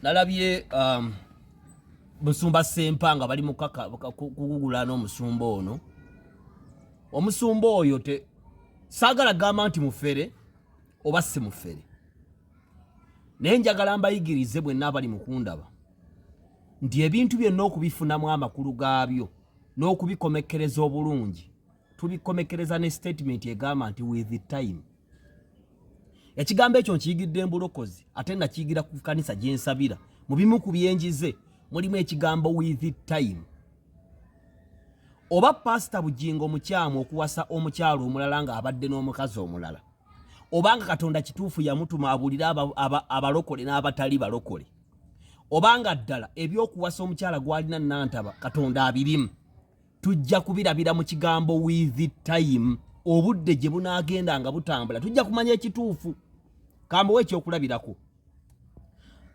nalabye Basumba Sempa nga bali mukaka kugugula n'omusumba ono. Omusumba oyo te sagala gamba nti mufere oba si mufere. Naye njagala mbayigirize bwenna abali mukundaba nti ebintu byonna okubifunamu amakulu gaabyo n'okubikomekereza obulungi tubikomekereza ne statement egamba nti with the time. Ekigambo ekyo nkiyigidde mbulokozi ate nakiyigira ku kanisa gye nsabira mu bimu ku byenjize mulimu ekigambo with the time. Oba pastor Bujingo mukyamu okuwasa omukyalo omulala nga abadde n'omukazi omulala, obanga Katonda kituufu yamutuma abulira abalokole n'abatali balokole, obanga ddala ebyokuwasa omukyala gwalina nantaba Katonda abirimu, tujja kubirabira mu kigambo with the time. Obudde gye bunaagenda nga butambula tujja kumanya ekituufu. Kambo ekyokulabirako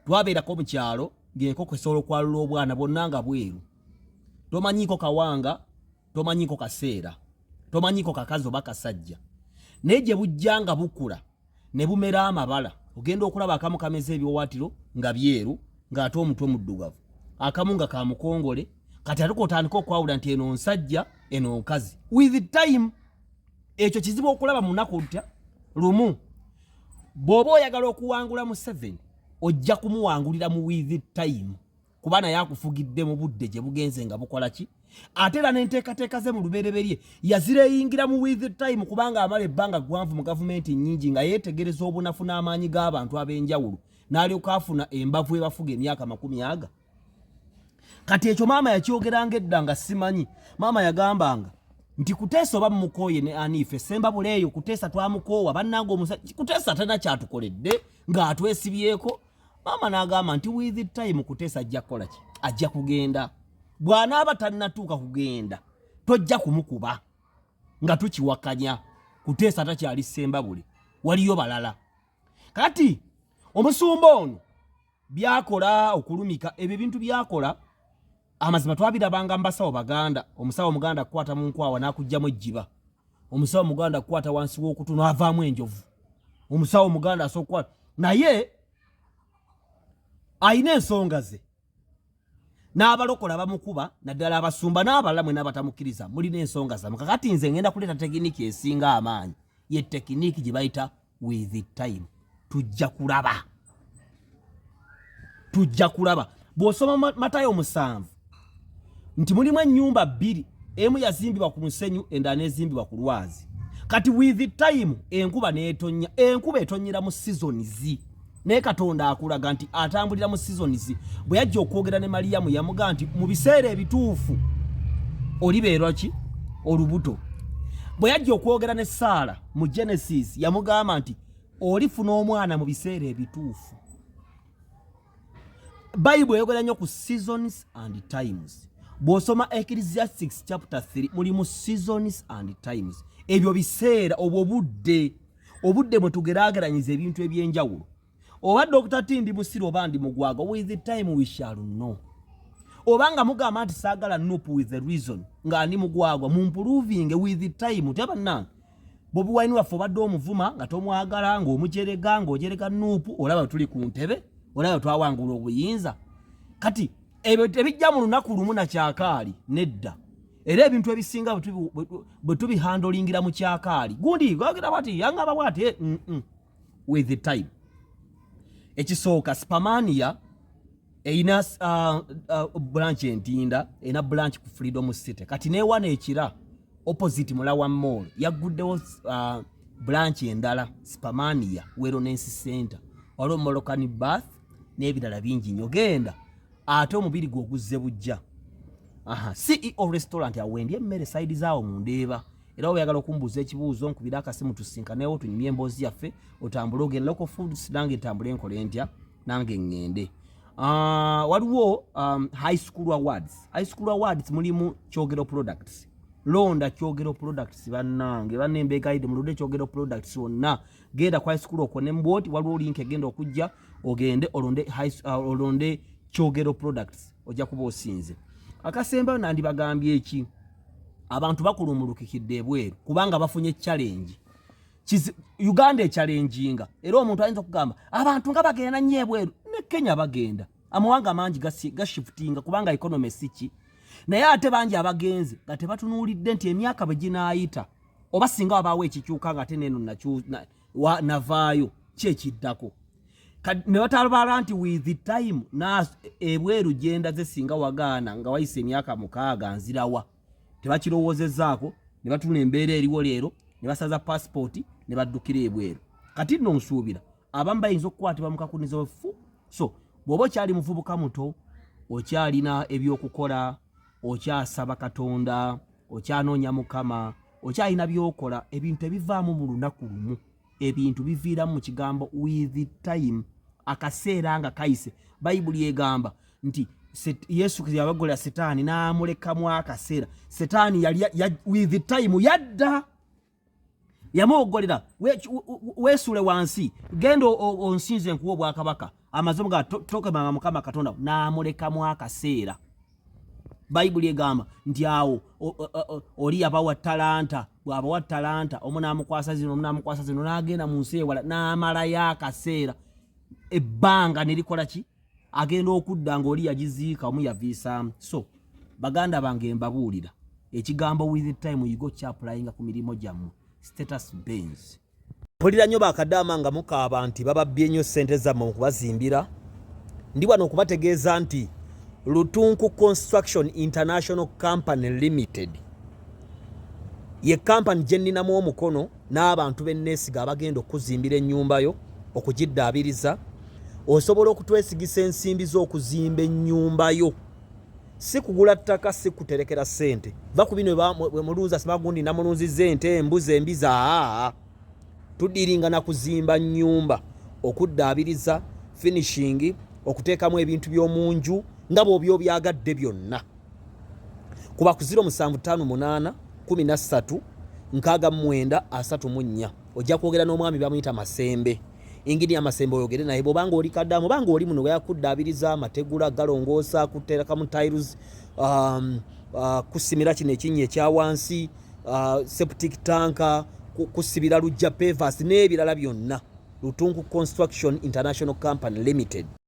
twabeerako mu kyalo ng'enkoko esobola okwalula obwana bonna nga bweru. Tomanyiko kawanga, tomanyiko kaseera, tomanyiko kakazi oba kasajja. Naye gye bujja nga bukula ne bumera amabala, ogenda okulaba akamu kameze ebiwawaatiro nga byeru ng'ate omutwe muddugavu, akamu nga ka mukongole, kati ate kotandika okwawula nti eno nsajja eno nkazi. With the time ekyo kizibu okulaba mu nnaku lumu. Bw'oba oyagala okuwangula mu 7 ojja kumuwangulira mu with the time, kuba naye akufugidde mu budde gye bugenze nga bukola ki. Ate era n'enteekateeka ze mu lubereberye yazireyingira mu with the time, kubanga amala ebbanga ggwanvu mu gavumenti nnyingi nga yeetegereza obunafu n'amaanyi g'abantu ab'enjawulo n'alyoka afuna embavu ebafuga emyaka 10. Kati ekyo maama yakyogeranga edda nga simanyi. Maama yagambanga nti Kuteesa oba mukooye ne Anife Semba buleeyo Kuteesa twamukoowa bannange omusajja Kuteesa tana kyatukoledde ng'atwesibyeko. Maama n'agamba nti with the time Kuteesa ajja kukola ki? Ajja kugenda. Bw'anaaba tannatuuka kugenda tojja kumukuba nga tukiwakanya. Kuteesa takyali Semba bule, waliyo balala. Kati omusumba ono byakola okulumika ebyo bintu byakola amazima twabirabanga mbasawo baganda. Omusawo muganda kukwata mu nkwawa n'akugjamu ejjiba. Omusawo muganda kukwata wansi w'okutu n'avaamu enjovu. Omusawo muganda asookwata naye ayina ensonga ze. N'abalokola bamukuba naddala abasumba n'abalala mwe n'abatamukkiriza mulina ensonga zammwe. Kakati nze ngenda kuleeta tekiniki esinga amaanyi, ye tekiniki gye bayita with the time. Tujja kulaba. Tujja kulaba. Bw'osoma Matayo 7 nti mulimu ennyumba 2, emu yazimbibwa ku musenyu endala n'ezimbibwa ku lwazi. Kati with the time enkuba n'etonnya. Enkuba etonnyera mu seasons. Naye Katonda akulaga nti atambulira mu seasons. Bwe yajja okwogera ne Mariyamu yamuga nti mu biseera ebituufu olibeerwa ki? Olubuto. Bwe yajja okwogera ne Saara mu Genesis yamugamba nti olifuna omwana mu biseera ebituufu. Bible yogera nnyo ku seasons and times. Bw'osoma Ecclesiastes chapter 3 mulimu seasons and times. Ebyo biseera obudde mwe tugeraageranyiza ebintu eby'enjawulo. Obadde okutati busiro oba ndi mugwaga, with the time we shall know. Obanga mugamba nti saagala nupu with the reason nga ndi mugwagwa mumproving with the time. Teba nange Bobi Wine waffe obadde omuvuma nga tomwagala ng'omujerega ng'ojereka nupu, olaba tuli ku ntebe, olaba twawangula obuyinza. Kati ebyo tebijja mu lunaku lumu na kyakaali nedda. Era ebintu ebisinga bwe tubihandolingira mu kyakaali gundi gwagera bati yangaba bwati with the time. Ekisooka Spamania eina branch entinda, eina branch ku Freedom City. Kati neewana ekira opposite Mulawa Mall yaguddewo branch endala Spamania Wellness Center, waliwo Moroccan Bath n'ebirala bingi nnyo. Genda ate omubiri gw'oguzze bujja. CEO restaurant awendye emmere side zaawo mu Ndeeba. Era oyagala okumbuuza ekibuuzo nkubira akasimu tusinkanewo tunyumye emboozi yaffe otambule ogende local foods nange ntambule enkole ntya nange ngende. Waliwo high school awards. High school awards mulimu Kyogero products. Londa Kyogero products bannange bannembe guide mulode Kyogero products wonna. Genda ku high school okone mboti waliwo link egenda okujja ogende olonde Kyogero products ojja kuba osinze. Akasemba nandi bagambye eki abantu bakulumulukikidde ebweru kubanga bafunye challenge. Uganda echallenginga era omuntu ayinza kugamba abantu nga bagenda nnyo ebweru ne Kenya bagenda. amawanga mangi gashiftinga kubanga economy siki naye ate bangi abagenzi nga tebatunuulidde nti emyaka bwe ginaayita oba singa wabaawo ekikyuka nga teneno navaayo kyekiddako ne batalabala nti with the time ebweru genda ze singa wagaana nga wayise emyaka 6 nzirawa tebakirowoozezaako ne batuna embeera eriwo leero ne basaza passport ne baddukira ebweru kati nno nsuubira abamu bayinza okukwatibwa mu kakunizo fu so bw'oba okyali muvubuka muto okyalina ebyokukola okyasaba katonda okyanoonya mukama okyalina byokola ebintu ebivaamu mu lunaku lumu ebintu biviiramu mu kigambo with time akaseera nga kayise bayibuli egamba nti Yesu yabagolera setaani n'amulekamu akaseera setaani with time yadda yamwogolera weesule wansi genda onsinze nkuwa obwakabaka amazimu ga tokemanga mukama katonda n'amulekamu akaseera bayibuli egamba nti awo oli yabawa talanta bw'abawa talanta omu n'amukwasa zino n'agenda mu nsi ewala n'amalayo akaseera ebbanga ne likola ki agenda okudda ng'oli yagiziika omu yaviisaamu so baganda bange mbabuulira ekigambo with time yigo kyapulayinga ku mirimu gyammwe status base mpulira nnyo bakadaama nga mukaaba nti bababbye nnyo ssente zammwe mu kubazimbira ndi wano okubategeeza nti Lutunku Construction International Company Limited ye company gye nninamu omukono n'abantu b'enneesiga abagenda okuzimbira ennyumba yo okugiddaabiriza osobola okutwesigisa ensimbi z'okuzimba ennyumba yo si kugula ttaka si kuterekera ssente va ku bino bwe muluuza simagundi namulunziza ente embuzi embiza tuddiringa na kuzimba nnyumba okuddaabiriza finishing okuteekamu ebintu by'omunju nga bw'obyo byagadde byonna kuba ku 0758 13 6934 ojja kwogera n'omwami bamuyita Masembe ingini ya Masembe oyogere naye bw'obanga oli kaddamu banga oli muno yakuddaabiriza amategula galongoosa kuteekamu tiles kusimira kino ekinnya ekya wansi septic tanka kusibira lujja pavers n'ebirala byonna Lutunku Construction International Company Limited